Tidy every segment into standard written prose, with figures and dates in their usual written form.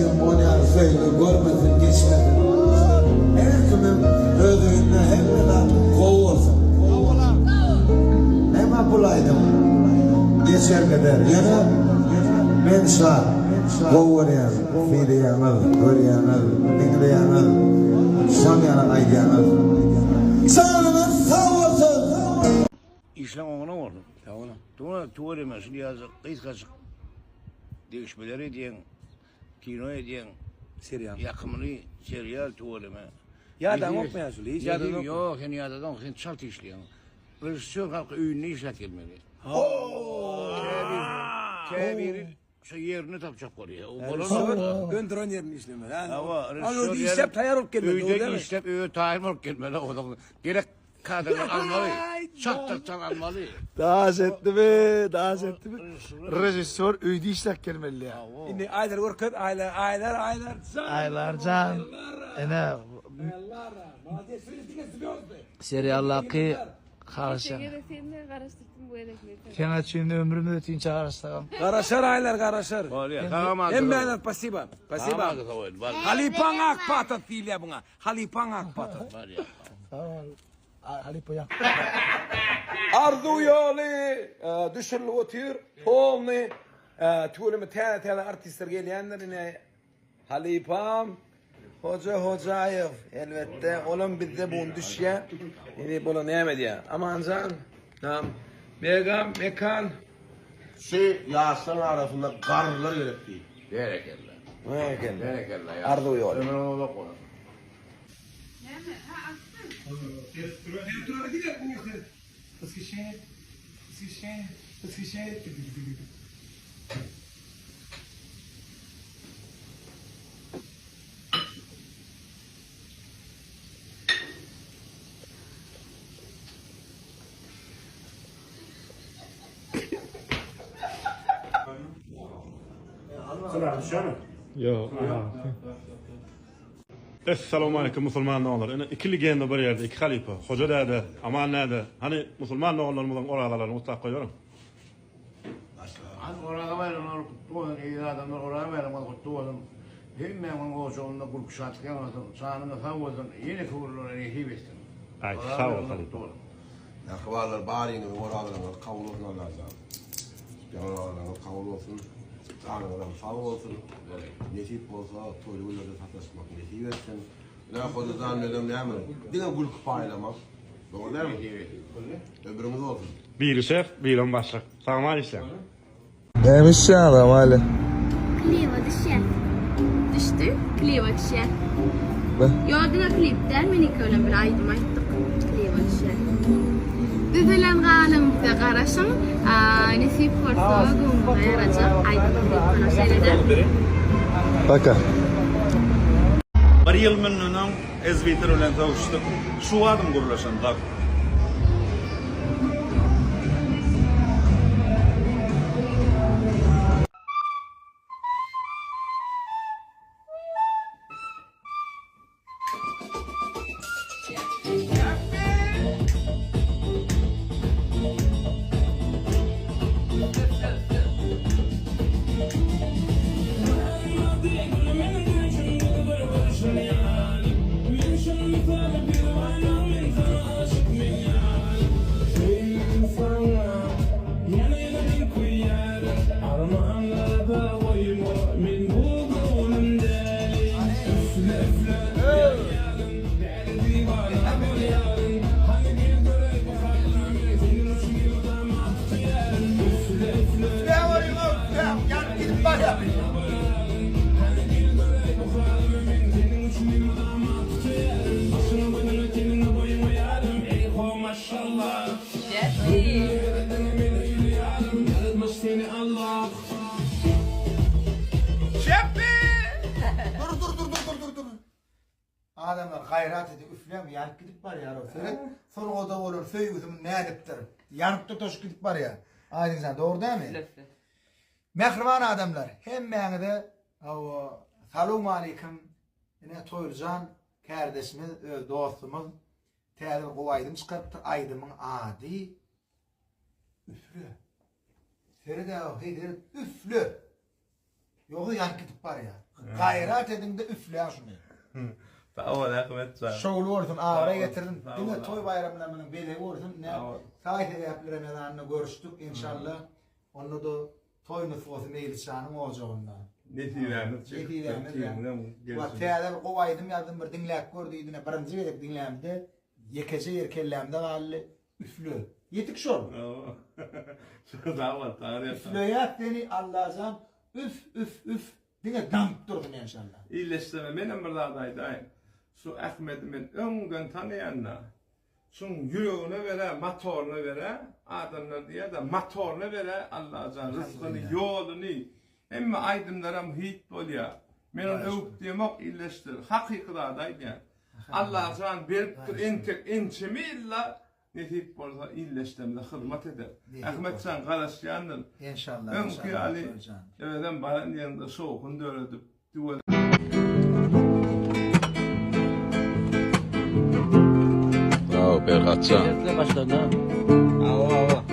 kim onu söyle görmesin geçmesin. Her kimin özüne hemen kovulsun. Hemen bulaydım. Geçer kadar yana ben şah kovuyan, fidiyanız, görüyanız, dinleyanız, şamyanı aydiyanız. Sağlığınız sağ olsun. İşlem ona oldu. Tamam. Sonra tuvar emesi yazık, kıyız kaçık. Değişmeleri diyen, kino ediyen, Serial. yakımını serial tuvar eme. Ya da okmayasın. Hiç ya da yok. Yok, yani ya da sen çalt işleyen. Rejissör halkı ünlü işlet gelmeli. Kebir, şu yerini tapacak oraya. O Rejissör gönderen yerini işleme. Ama Onu işlep tayar olup gelmedi. Öyle işlep, öyle tayar olup gelmeli. Gerek kadını almalı. Çattaktan almalı. Daha etti mi? Daha etti mi? Rejissör üydü işlek gelmeli ya. Şimdi aylar orkut, aylar. Aylarcan. Ene. Seriallaki karışan. Kena şimdi ömrümü öteyim çağırırsan. Karaşar aylar karaşar. Var ya, tamam. Hem beğenir pasiba. Pasiba. Halipan ak patat değil ya buna. Halipan ak patat. Var ya. Halipoya. Ardu yolu düşürülü otur. Polni. Tülümü tane artistler geliyenlerine. Halipam. Hocayev elbette olan bizde bunu düşüyor. Yine bunu ne yemedi ya. Aman can. Tamam. Begam, mekan. Yaslan arasında karlar gerekti. Berekeller. Mekan. Berekeller ya. Ardu yolu. Ömer onu da koyalım. Yok. Esselamu aleyküm Müslüman oğullar. İkili gende bir yerde, iki halife. Hoca nerede, aman nerede? Hani Müslüman oğullarımızın oralarını mutlaka koyuyorum. Hani oraya verin, oraya kutlu olun, iyi adamlar oraya verin, oraya kutlu olun. Hemen o çoğunda grup şartken olsun, sağında sağ olsun, yeni kıvırlar, iyi bestin. Ay sağ ol halife. Yakıvarlar bariğini ve oralarına kavul olsun lazım. Yanlarına kavul olsun. Tanrı'dan sağ olsun. Nesip olsa toyluğuyla da satışmak nesip etsin. Ne kodu zannedem ne hemen. Dine gülük paylamak. Doğru değil mi? Öbürümüz olsun. Biri şef, biri başlık. Sağmal işlem. Neymiş ya adam hala? Kliva düşer. Düştü, kliva düşer. Ne? Gördüğün klipten minik bir aydım ayttık. Kliva düşer. Düzelen galımda qarasın, nesip korsa gümrüğe yaracak. Aydım klipten seyreder. Baka. Bir yıl minnunan ezviter ulan tavuştuk. Şu adım gurulaşan da. Adamlar hayrat edip üflem yanıp gidip var ya. Sonra o da olur söy üzümün ne ediptir. Yanıp da toş gidip var ya. Aynen sen doğru değil mi? Mehriban adamlar. Hem beni de selamun aleyküm. Yine Toyurcan kardeşimiz, dostumuz. Teyze kovaydım çıkarttı aydımın adi. Üflü. Feride o heydir üflü. Yoksa yanıp gidip var ya. Gayrat edin de üfleyin şunu. Tamam Ahmet sağ ol. Şoğlu olsun, ağabey getirdim. Yine toy bayramlarının beli olsun. Ne? Sahip yapıları medanını görüştük inşallah. Onu da toy nüfusu meyli şanım olacağından. Ne diyorsunuz? Ne diyorsunuz? Bu teyada kovaydım yazdım bir dinlek gördüydüğüne birinci verip dinlemde. Yekece yerkellemde galli üflü. Yetik şol. Sağ ol. Üflüyat beni Allah'ım üf dine damp durdum inşallah. İyileştirme benim bir dağdaydı. Şu Ahmet'imin öngön tanıyanla. Şun yüreğine vere, motorunu vere, adamlar diye de motorunu vere, Allah'ın rızkını, yolunu, hem aydınlara muhit oluyor. Men onu övüp demek iyileştir. Hakikadaydı. Allah'ın bir inçimi illa nesip olsa iyileştirmede hizmet eder. Ahmet sen kardeşyandır. İnşallah. Önkü Ali, evden bana yanında soğukunda öğretip duvar. Bravo Berhatcan. Nesle başladı ha. Ava.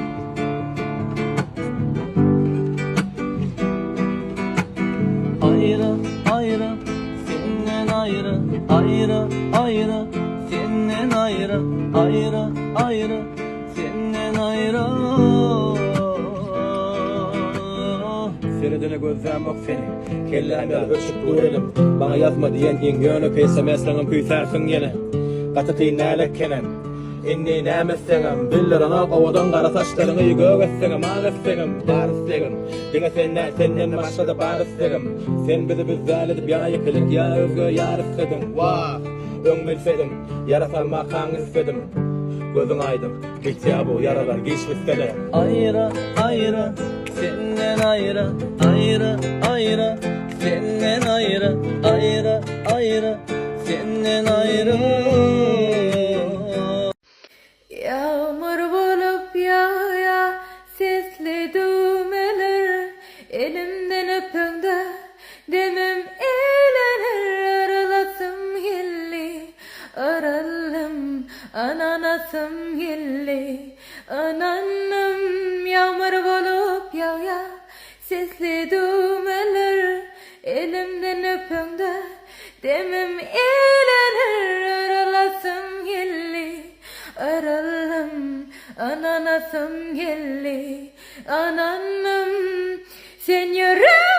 Ayrı ayrı senden ayrı ayrı ayrı senden ayrı ayrı ayrı senden ayrı. Seredene gözlem bak seni. Kellemler ölçüp görelim. Bana yazma diyen ingönü peysemezsengim püysersin yine. Katı qiynalak kenen. Inni nämesseňem billerana gowadan gara saçlaryny ýögesseňem ağesseňem barysseňem diňe senden başga barysseňem sen bizi bizzel edip ýa ýekelik ýa özgö ýaryssydyň wah öň bilsedim ýara salmak haň istedim gözüň aýdyk geçýä bu ýaralar geçmesler Ayrı ayrı senden ayrı ayrı ayrı senden ayrı ayrı ayrı senden ayrı. Yağmur bulup yağya sesli düğmeler elimden öpüngde demem eğlenir aralasım gelli aralım ananasım gelli ananım. Yağmur bulup yağya sesli düğmeler elimden öpüngde demem eğlenir aralasım gelli aralım ananasım gelli ananım sen yürü.